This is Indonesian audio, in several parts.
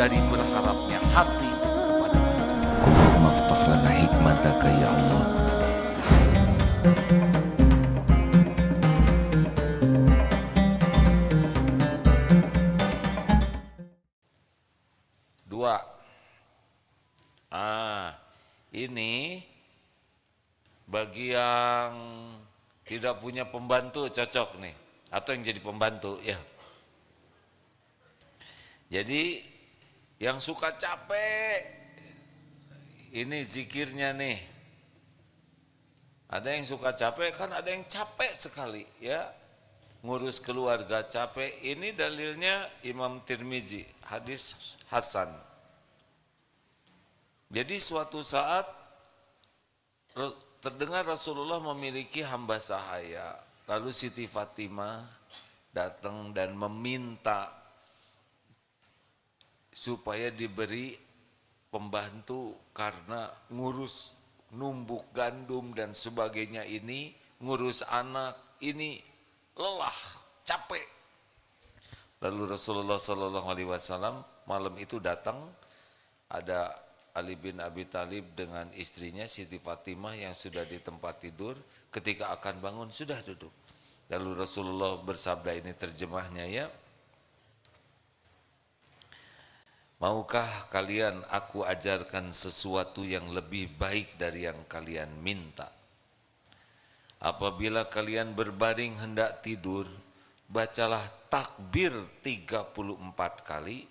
dari berharapnya hati kepada kita. Allahumma aftah lana hikmataka ya Allah. Dua. Ini bagi yang tidak punya pembantu cocok nih, atau yang jadi pembantu ya. Jadi yang suka capek, ini zikirnya nih. Ada yang suka capek, kan ada yang capek sekali ya. Ngurus keluarga capek, ini dalilnya Imam Tirmizi, hadis Hasan. Jadi suatu saat terdengar Rasulullah memiliki hamba sahaya. Lalu Siti Fatimah datang dan meminta supaya diberi pembantu karena ngurus numbuk gandum dan sebagainya ini, ngurus anak ini lelah, capek. Lalu Rasulullah SAW malam itu datang, ada Ali bin Abi Thalib dengan istrinya Siti Fatimah yang sudah di tempat tidur. Ketika akan bangun sudah duduk. Lalu Rasulullah bersabda, ini terjemahnya ya, maukah kalian aku ajarkan sesuatu yang lebih baik dari yang kalian minta? Apabila kalian berbaring hendak tidur, bacalah takbir 34 kali,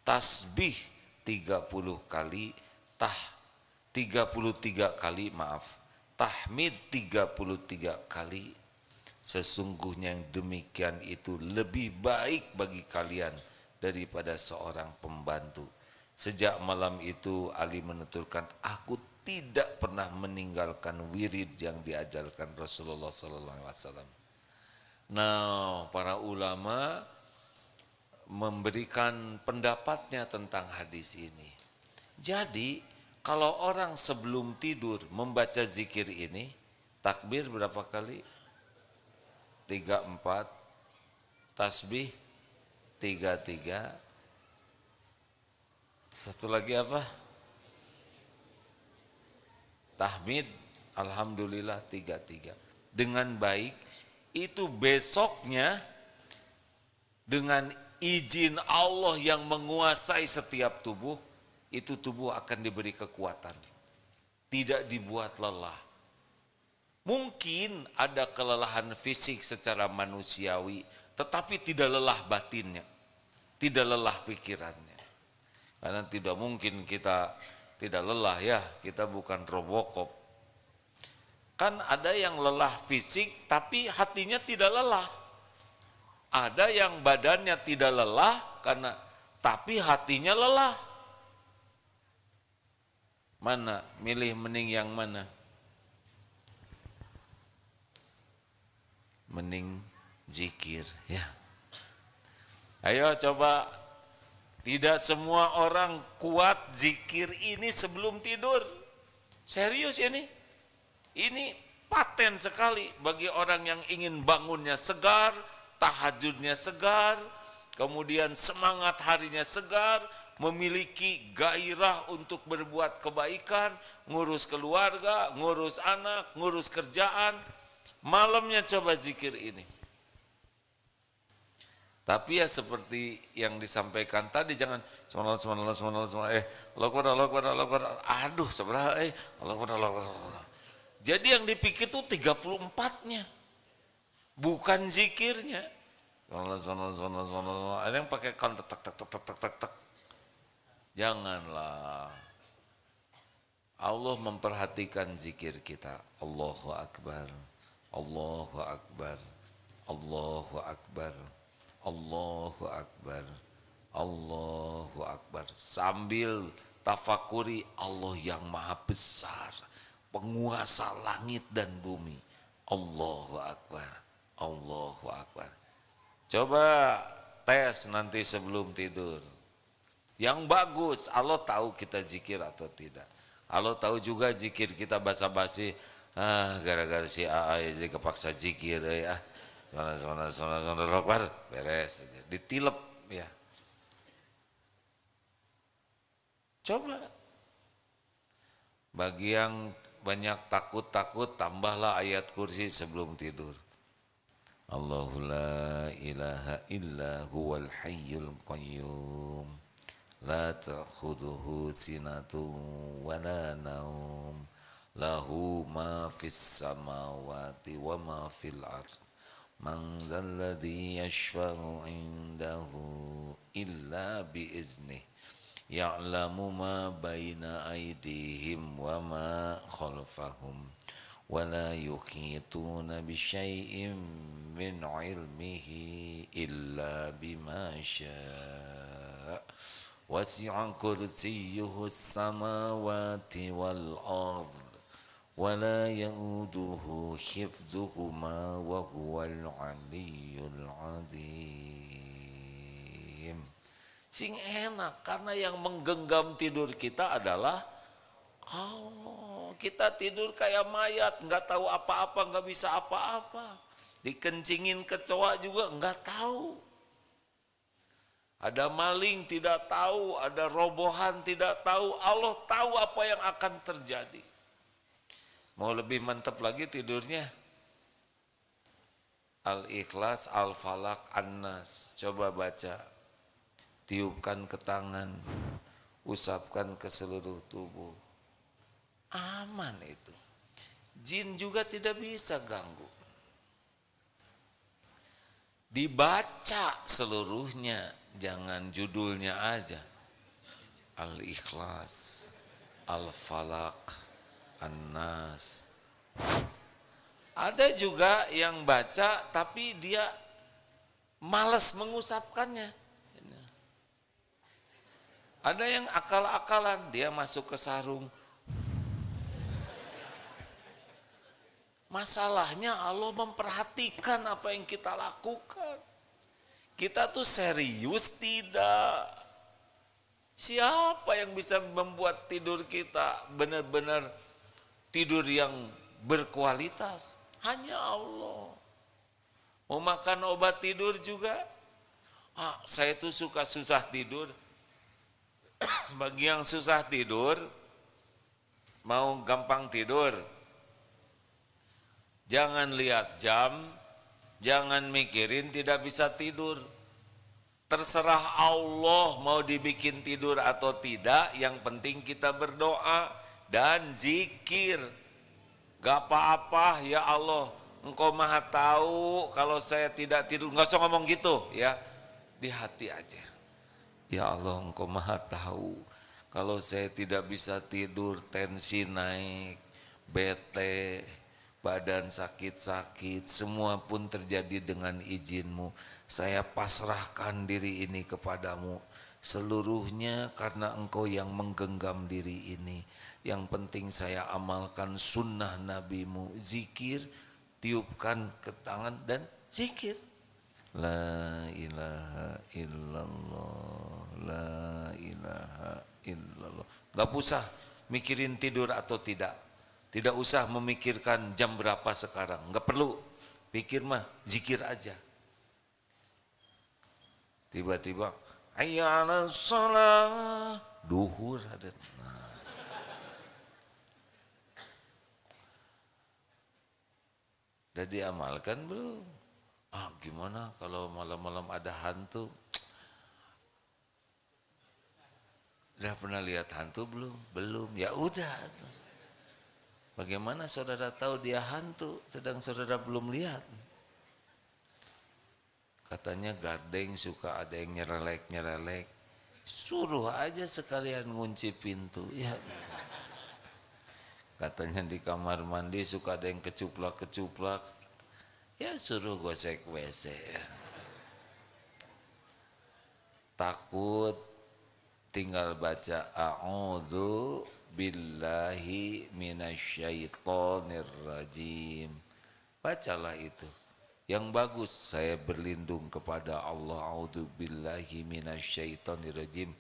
tasbih 30 kali, 33 kali, tahmid 33 kali. Sesungguhnya yang demikian itu lebih baik bagi kalian daripada seorang pembantu. Sejak malam itu Ali menuturkan, aku tidak pernah meninggalkan wirid yang diajarkan Rasulullah SAW. Nah, para ulama memberikan pendapatnya tentang hadis ini. Jadi, kalau orang sebelum tidur membaca zikir ini, takbir berapa kali? 34, tasbih 33, satu lagi apa? Tahmid, alhamdulillah 33. Dengan baik, itu besoknya dengan izin Allah yang menguasai setiap tubuh, itu tubuh akan diberi kekuatan. Tidak dibuat lelah. Mungkin ada kelelahan fisik secara manusiawi, tetapi tidak lelah batinnya, tidak lelah pikirannya. Karena tidak mungkin kita tidak lelah ya, kita bukan Robocop. Kan ada yang lelah fisik tapi hatinya tidak lelah. Ada yang badannya tidak lelah karena tapi hatinya lelah. Mana? Milih mending yang mana? Mending zikir ya. Ayo coba, tidak semua orang kuat zikir ini sebelum tidur. Serius ini. Ini paten sekali bagi orang yang ingin bangunnya segar, tahajudnya segar, kemudian semangat harinya segar, memiliki gairah untuk berbuat kebaikan, ngurus keluarga, ngurus anak, ngurus kerjaan. Malamnya coba zikir ini. Tapi ya seperti yang disampaikan tadi, jangan aduh seberapa Jadi yang dipikir tuh 34-nya, bukan zikirnya. Ada yang pakai counter tak. Janganlah. Allah memperhatikan zikir kita. Allahu Akbar, Allahu Akbar, Allahu Akbar, Allahu Akbar, Allahu Akbar. Sambil tafakuri Allah yang maha besar, penguasa langit dan bumi. Allahu Akbar, Allahu Akbar. Coba tes nanti sebelum tidur. Yang bagus, Allah tahu kita zikir atau tidak. Allah tahu juga zikir kita basa-basi. Gara-gara si AA jadi kepaksa zikir ya. Beres, ditilep ya. Coba. Bagi yang banyak takut-takut, tambahlah ayat kursi sebelum tidur. Allahu la ilaha illa huwal hayyul qayyum. La ta'khuduhu sinatun wa la naum. Lahu ma fis samawati wa ma fil ard. Man dzalladzi yashfa'u 'indahu illa biiznih. Ya'lamu ma baina aydihim wa ma khalfahum wa la yuhituna bi syai'in min 'ilmihi illa bima syaa' wasi'a kursiyyuhu as-samawati wal ard wa la ya'uduhu hifdzuhuma wa huwal 'aliyyul 'azim. Sing enak, karena yang menggenggam tidur kita adalah Allah. Kita tidur kayak mayat, nggak tahu apa-apa, nggak bisa apa-apa. Dikencingin kecoa juga nggak tahu. Ada maling tidak tahu, ada robohan tidak tahu. Allah tahu apa yang akan terjadi. Mau lebih mantap lagi tidurnya? Al-Ikhlas, Al-Falaq, An-Nas. Coba baca. Tiupkan ke tangan, usapkan ke seluruh tubuh. Aman itu. Jin juga tidak bisa ganggu. Dibaca seluruhnya, jangan judulnya aja. Al-Ikhlas, Al-Falaq, An-Nas. Ada juga yang baca tapi dia malas mengusapkannya. Ada yang akal-akalan, dia masuk ke sarung. Masalahnya Allah memperhatikan apa yang kita lakukan. Kita tuh serius tidak? Siapa yang bisa membuat tidur kita benar-benar tidur yang berkualitas? Hanya Allah. Mau makan obat tidur juga? Saya tuh suka susah tidur. Bagi yang susah tidur, mau gampang tidur, jangan lihat jam, jangan mikirin tidak bisa tidur. Terserah Allah mau dibikin tidur atau tidak, yang penting kita berdoa dan zikir. Gak apa-apa ya Allah, Engkau maha tahu kalau saya tidak tidur. Gak usah ngomong gitu ya, di hati aja. Ya Allah, Engkau maha tahu kalau saya tidak bisa tidur, tensi naik, bete, badan sakit-sakit, semua pun terjadi dengan izin-Mu. Saya pasrahkan diri ini kepadamu, seluruhnya karena Engkau yang menggenggam diri ini. Yang penting saya amalkan sunnah Nabi-Mu, zikir, tiupkan ke tangan dan zikir. La ilaha illallah, la ilaha illallah. Gak usah mikirin tidur atau tidak. Tidak usah memikirkan jam berapa sekarang. Gak perlu. Pikir mah zikir aja. Tiba-tiba hayya 'alas shalah, duhur ada. Nah. Udah diamalkan belum? Gimana kalau malam-malam ada hantu? Udah pernah lihat hantu belum? Belum. Ya udah. Bagaimana saudara tahu dia hantu sedang saudara belum lihat? Katanya gardeng suka ada yang nyerelek-nyerelek. Suruh aja sekalian ngunci pintu. Ya. Katanya di kamar mandi suka ada yang kecuplak-kecuplak. Ya suruh gosek WC. Takut, tinggal baca a'udzu billahi minasyaitonir rajim. Bacalah itu. Yang bagus, saya berlindung kepada Allah, a'udzu billahi minasyaitonir rajim,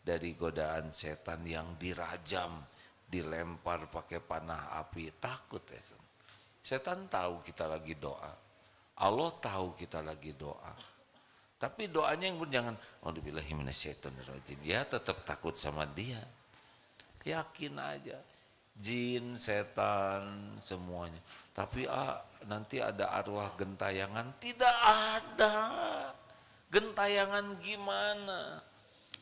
dari godaan setan yang dirajam, dilempar pakai panah api. Takut ya. Setan tahu kita lagi doa. Allah tahu kita lagi doa. Tapi doanya yang jangan a'udzubillahi minasyaitonirrajim. Ya tetap takut sama dia. yakin aja. Jin, setan, semuanya. Tapi nanti ada arwah gentayangan, tidak ada. Gentayangan gimana?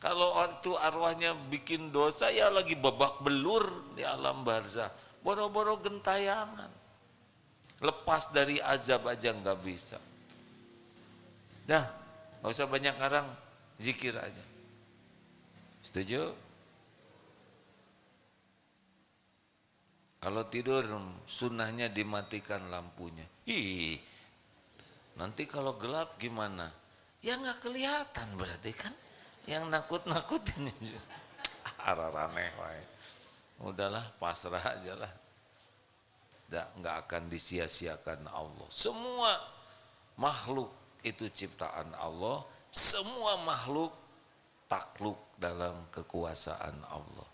Kalau itu arwahnya bikin dosa ya lagi babak belur di alam barzah. Boro-boro gentayangan. Lepas dari azab aja nggak bisa. Dah, nggak usah banyak ngarang, zikir aja. Setuju? Kalau tidur sunnahnya dimatikan lampunya. Nanti kalau gelap gimana? Ya nggak kelihatan berarti kan? Yang nakut-nakutin araraneh wae. Udahlah, pasrah aja lah. Nggak akan disia-siakan Allah. Semua makhluk itu ciptaan Allah. Semua makhluk takluk dalam kekuasaan Allah.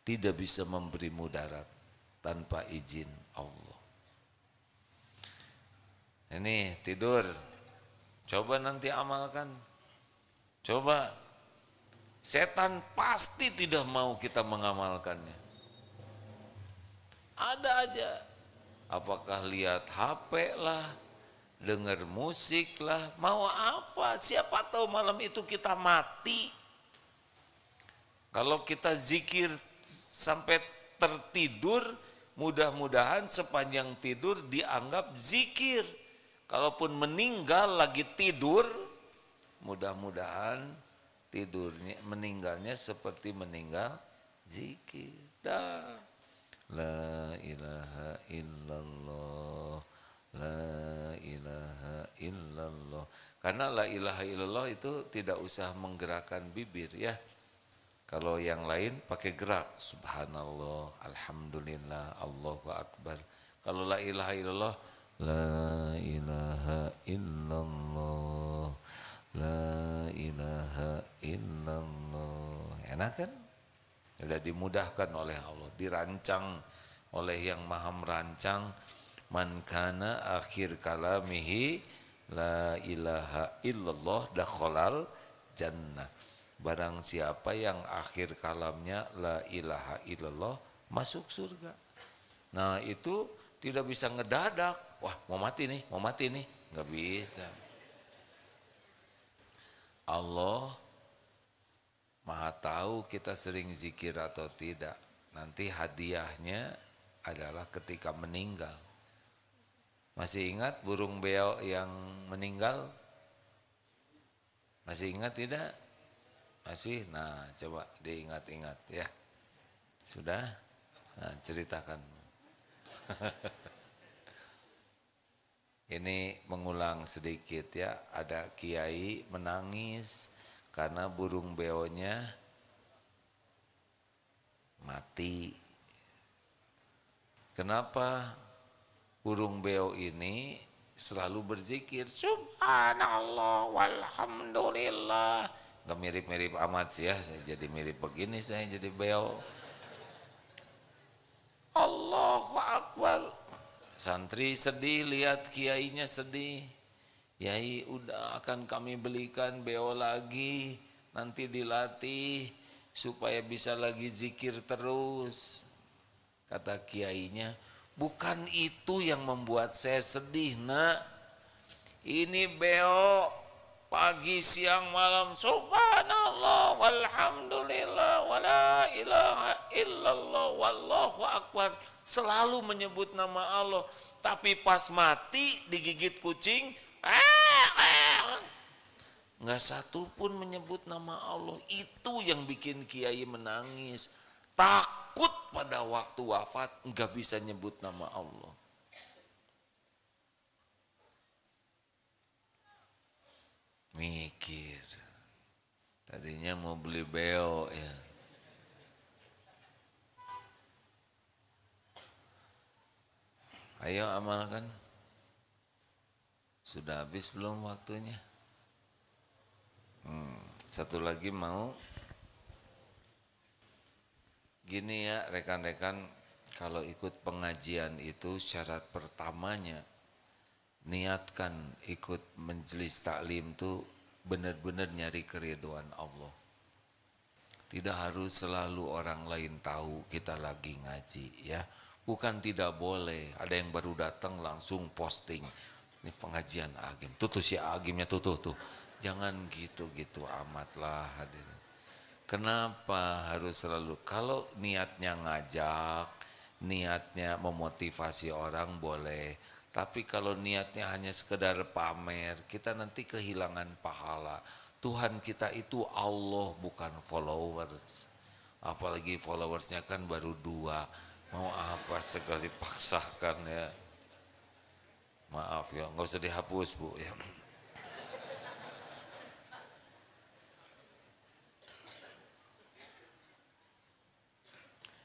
Tidak bisa memberi mudarat tanpa izin Allah. Ini tidur, coba nanti amalkan. Coba, setan pasti tidak mau kita mengamalkannya. Ada aja, apakah lihat HP lah, dengar musik lah, mau apa, siapa tahu malam itu kita mati. Kalau kita zikir sampai tertidur, mudah-mudahan sepanjang tidur dianggap zikir. Kalaupun meninggal lagi tidur, mudah-mudahan tidurnya, meninggalnya seperti meninggal zikir. Dah. La ilaha illallah, la ilaha illallah. Karena la ilaha illallah itu tidak usah menggerakkan bibir ya. Kalau yang lain pakai gerak, subhanallah, alhamdulillah, Allahu akbar. Kalau la ilaha illallah, la ilaha illallah, la ilaha illallah. Enak kan? Sudah dimudahkan oleh Allah, dirancang oleh yang maha merancang. Man kana akhir kalamihi la ilaha illallah dakhalal jannah. Barang siapa yang akhir kalamnya la ilaha illallah masuk surga. Nah itu tidak bisa ngedadak. Wah mau mati nih, nggak bisa. Allah maha tahu kita sering zikir atau tidak. Nanti hadiahnya adalah ketika meninggal. Masih ingat burung beo yang meninggal? Masih ingat tidak? Masih? Nah coba diingat-ingat ya. Sudah? Nah, ceritakan. Ini mengulang sedikit ya. Ada kiai menangis karena burung beonya mati. Kenapa burung beo ini selalu berzikir subhanallah walhamdulillah? Gak mirip-mirip amat sih ya, saya jadi mirip begini, saya jadi beo. Allahu Akbar. Santri sedih lihat kiainya sedih. Yai udah akan kami belikan beo lagi, nanti dilatih supaya bisa lagi zikir terus. Kata kiainya, bukan itu yang membuat saya sedih nak. Ini beo pagi, siang, malam, subhanallah, walhamdulillah, wala ilaha illallah, wallahu akbar. Selalu menyebut nama Allah. Tapi pas mati digigit kucing, nggak satu pun menyebut nama Allah. Itu yang bikin kiai menangis. Takut pada waktu wafat nggak bisa nyebut nama Allah. Mikir, tadinya mau beli beo ya. Ayo amalkan. Sudah habis belum waktunya? Satu lagi mau. Gini ya rekan-rekan, kalau ikut pengajian itu syarat pertamanya niatkan ikut majelis taklim tuh benar-benar nyari keridhaan Allah. Tidak harus selalu orang lain tahu kita lagi ngaji ya. Bukan tidak boleh, ada yang baru datang langsung posting. Ini pengajian Agim, tuh si Agimnya tuh. Jangan gitu-gitu amat lah hadirin. Kenapa harus selalu, kalau niatnya ngajak, niatnya memotivasi orang boleh. Tapi kalau niatnya hanya sekedar pamer, kita nanti kehilangan pahala. Tuhan kita itu Allah, bukan followers. Apalagi followersnya kan baru 2. Mau apa sekali dipaksakan ya. Maaf ya, nggak usah dihapus Bu ya.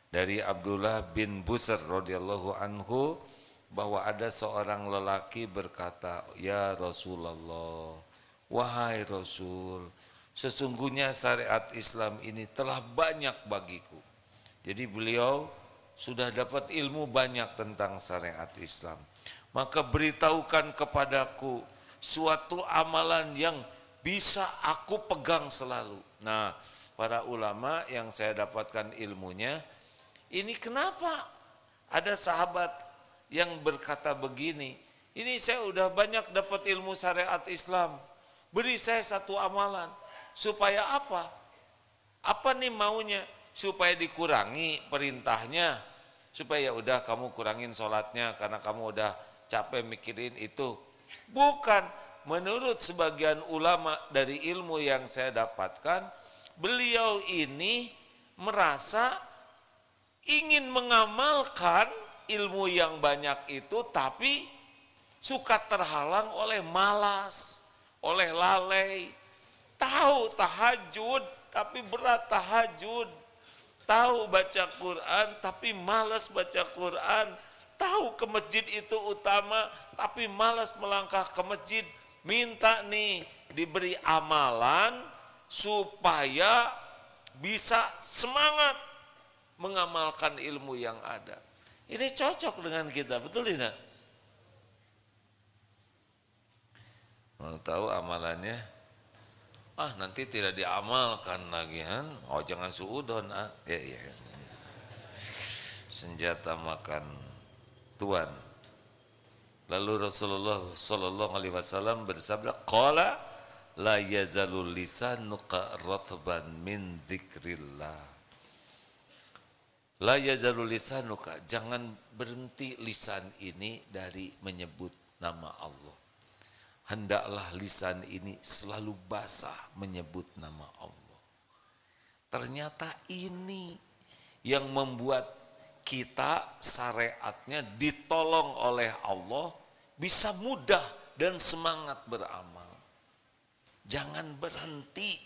Dari Abdullah bin Busr radhiyallahu anhu bahwa ada seorang lelaki berkata, "Ya Rasulullah, wahai Rasul, sesungguhnya syariat Islam ini telah banyak bagiku." Jadi beliau sudah dapat ilmu banyak tentang syariat Islam. Maka beritahukan kepadaku suatu amalan yang bisa aku pegang selalu. Nah, para ulama yang saya dapatkan ilmunya, ini kenapa ada sahabat yang berkata begini, ini saya udah banyak dapat ilmu syariat Islam, beri saya satu amalan. Supaya apa? Apa nih maunya? Supaya dikurangi perintahnya, supaya ya udah kamu kurangin sholatnya karena kamu udah capek mikirin itu. Bukan, menurut sebagian ulama dari ilmu yang saya dapatkan, beliau ini merasa ingin mengamalkan ilmu yang banyak itu, tapi suka terhalang oleh malas, oleh lalai. Tahu tahajud tapi berat tahajud, tahu baca Quran tapi malas baca Quran, tahu ke masjid itu utama tapi malas melangkah ke masjid. Minta nih diberi amalan supaya bisa semangat mengamalkan ilmu yang ada. Ini cocok dengan kita, betul tidak? Mau tahu amalannya? Nanti tidak diamalkan lagi kan? Oh jangan suudon Ya. Senjata makan tuan. Lalu Rasulullah Shallallahu Alaihi Wasallam bersabda, "Qala la yazalul lisanuka ratban min dzikrillah." La yazalul lisanuka, jangan berhenti lisan ini dari menyebut nama Allah. Hendaklah lisan ini selalu basah menyebut nama Allah. Ternyata ini yang membuat kita syariatnya ditolong oleh Allah, bisa mudah dan semangat beramal. Jangan berhenti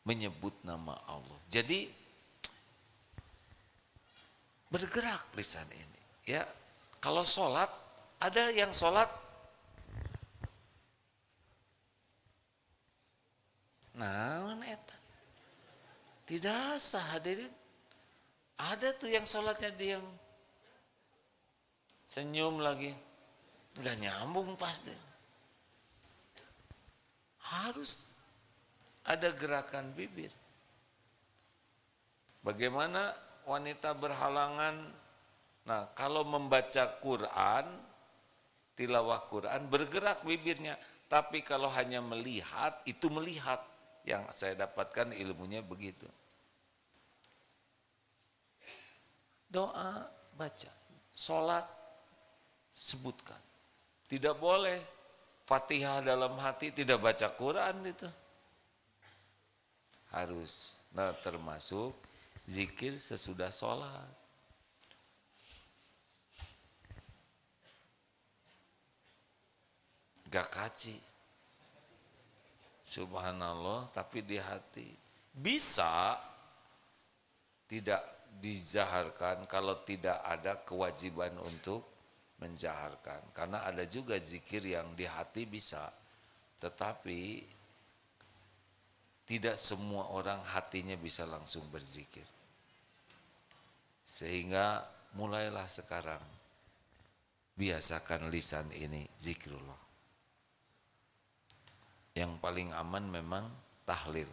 menyebut nama Allah. Jadi bergerak lisan ini ya. Kalau sholat, ada yang sholat naon eta tidak sah hadirin. Ada tuh yang sholatnya diam, senyum lagi, nggak nyambung pasti. Harus ada gerakan bibir. Bagaimana wanita berhalangan? Nah, kalau membaca Quran, tilawah Quran, bergerak bibirnya. Tapi kalau hanya melihat, itu melihat. Yang saya dapatkan ilmunya begitu. Doa, baca. Sholat, sebutkan. Tidak boleh Fatihah dalam hati, tidak baca Quran itu. Harus. Nah, termasuk zikir sesudah sholat. Gak kaci. Subhanallah, tapi di hati. Bisa tidak dizaharkan kalau tidak ada kewajiban untuk menjaharkan. Karena ada juga zikir yang di hati bisa. Tetapi tidak semua orang hatinya bisa langsung berzikir. Sehingga mulailah sekarang biasakan lisan ini zikrullah. Yang paling aman memang tahlil.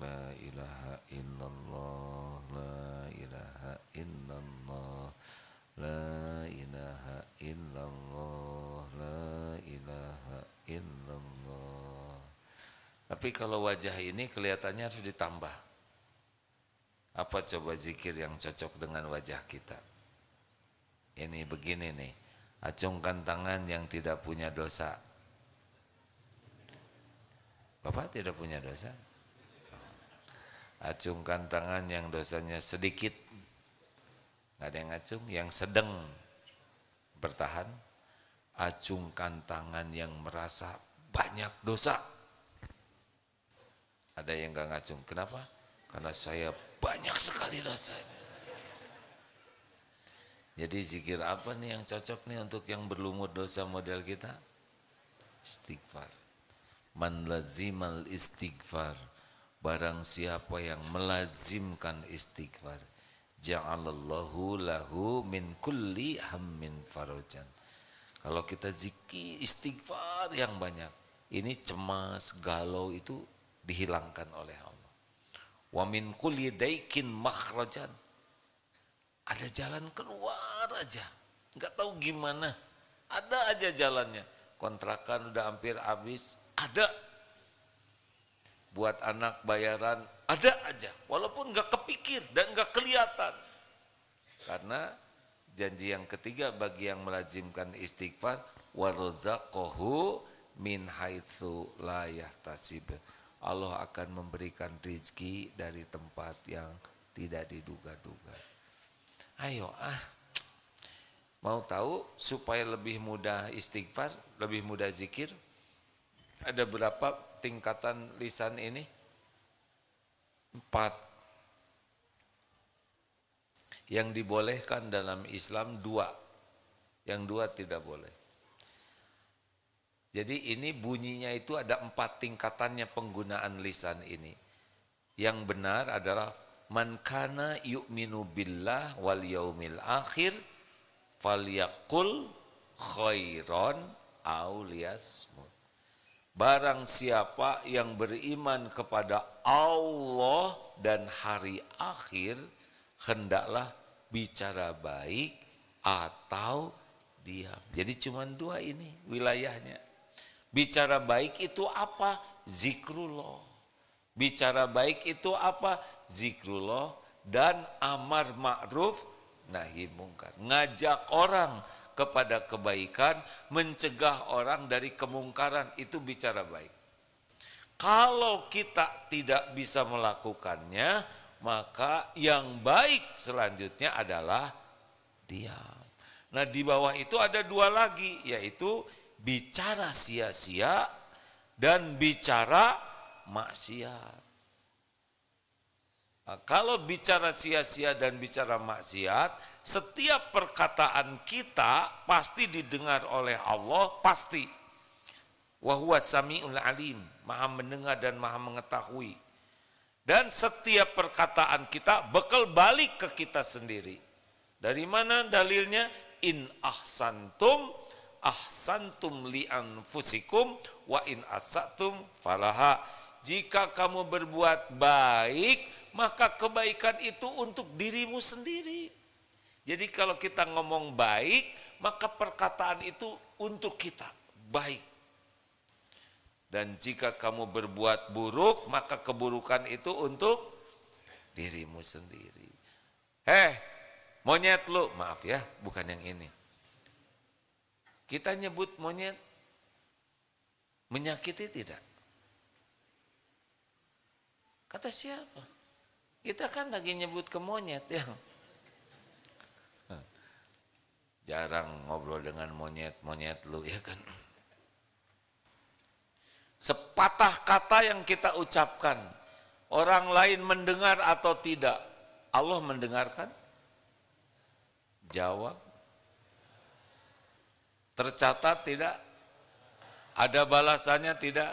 La ilaha illallah, la ilaha illallah, la ilaha illallah, la ilaha illallah. Tapi kalau wajah ini kelihatannya harus ditambah. Apa coba zikir yang cocok dengan wajah kita? Ini begini nih, acungkan tangan yang tidak punya dosa. Bapak tidak punya dosa? Acungkan tangan yang dosanya sedikit, nggak ada yang acung, yang sedang bertahan. Acungkan tangan yang merasa banyak dosa. Ada yang nggak ngacung, kenapa? Karena saya banyak sekali dosanya. Jadi zikir apa nih yang cocok nih untuk yang berlumut dosa model kita? Istighfar. Man lazimal istighfar, barang siapa yang melazimkan istighfar, ja'alallahu lahu min kulli hammin farajan. Kalau kita zikir istighfar yang banyak, ini cemas, galau itu dihilangkan oleh Allah. Wa min kulli daikin makhrajan, ada jalan keluar aja, nggak tahu gimana, ada aja jalannya. Kontrakan udah hampir habis, ada. Buat anak bayaran, ada aja. Walaupun nggak kepikir dan nggak kelihatan. Karena janji yang ketiga bagi yang melazimkan istighfar, warzaqahu min haitsu la yahtasib. Allah akan memberikan rezeki dari tempat yang tidak diduga-duga. Ayo mau tahu supaya lebih mudah istighfar, lebih mudah zikir? Ada berapa tingkatan lisan ini? 4. Yang dibolehkan dalam Islam 2, yang 2 tidak boleh. Jadi ini bunyinya itu ada 4 tingkatannya penggunaan lisan ini. Yang benar adalah man kana yu'minu billah wal yaumil akhir falyaqul khairan aw liyasmut. Barang siapa yang beriman kepada Allah dan hari akhir, hendaklah bicara baik atau diam. Jadi cuma 2 ini wilayahnya. Bicara baik itu apa? Zikrullah. Bicara baik itu apa? Zikrullah dan amar ma'ruf nahi mungkar. Ngajak orang kepada kebaikan, mencegah orang dari kemungkaran, itu bicara baik. Kalau kita tidak bisa melakukannya, maka yang baik selanjutnya adalah diam. Nah di bawah itu ada 2 lagi, yaitu bicara sia-sia dan bicara maksiat. Nah, kalau bicara sia-sia dan bicara maksiat, setiap perkataan kita pasti didengar oleh Allah, pasti. Wa huwa samiul alim, maha mendengar dan maha mengetahui. Dan setiap perkataan kita bakal balik ke kita sendiri. Dari mana dalilnya? In ahsantum li anfusikum wa in asatum falaha. Jika kamu berbuat baik, maka kebaikan itu untuk dirimu sendiri. Jadi kalau kita ngomong baik, maka perkataan itu untuk kita, baik. Dan jika kamu berbuat buruk, maka keburukan itu untuk dirimu sendiri. Monyet lu, maaf ya, bukan yang ini. Kita nyebut monyet, menyakiti tidak? Kata siapa? Kita kan lagi nyebut ke monyet ya. Jarang ngobrol dengan monyet lu ya kan. Sepatah kata yang kita ucapkan, orang lain mendengar atau tidak, Allah mendengarkan? Jawab. Tercatat tidak? Ada balasannya tidak?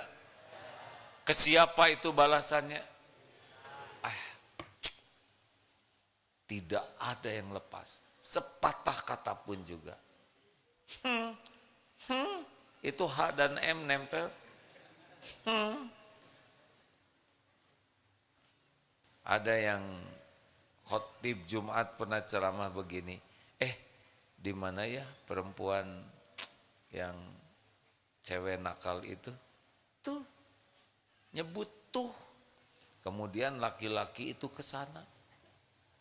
Ke siapa itu balasannya? Tidak ada yang lepas. Sepatah kata pun juga. Itu H dan M nempel. Ada yang khotib Jumat pernah ceramah begini, di mana ya perempuan yang cewek nakal itu? Tuh, nyebut tuh. Kemudian laki-laki itu ke sana,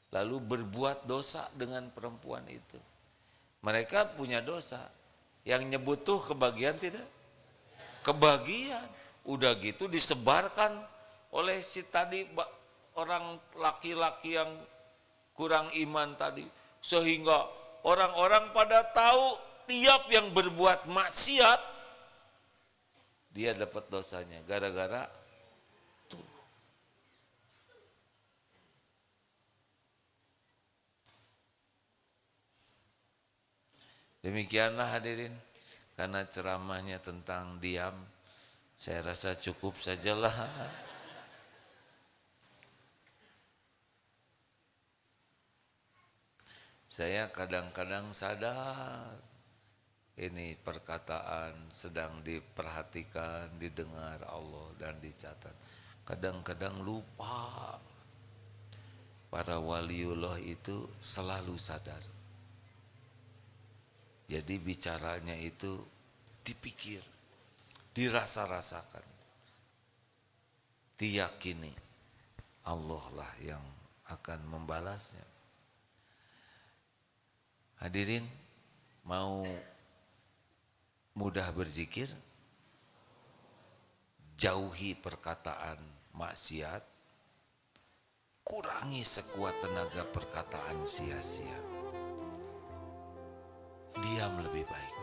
lalu berbuat dosa dengan perempuan itu. Mereka punya dosa. Yang nyebut tuh kebagian tidak? Kebagian. Udah gitu disebarkan oleh si tadi orang laki-laki yang kurang iman tadi. Sehingga orang-orang pada tahu tiap yang berbuat maksiat, dia dapat dosanya. Gara-gara tuh. Demikianlah hadirin, karena ceramahnya tentang diam, saya rasa cukup sajalah. Saya kadang-kadang sadar ini perkataan sedang diperhatikan, didengar Allah dan dicatat. Kadang-kadang lupa. Para waliullah itu selalu sadar. Jadi bicaranya itu dipikir, dirasa-rasakan, diyakini Allah lah yang akan membalasnya. Hadirin, mau mudah berzikir, jauhi perkataan maksiat, kurangi sekuat tenaga perkataan sia-sia. Diam lebih baik.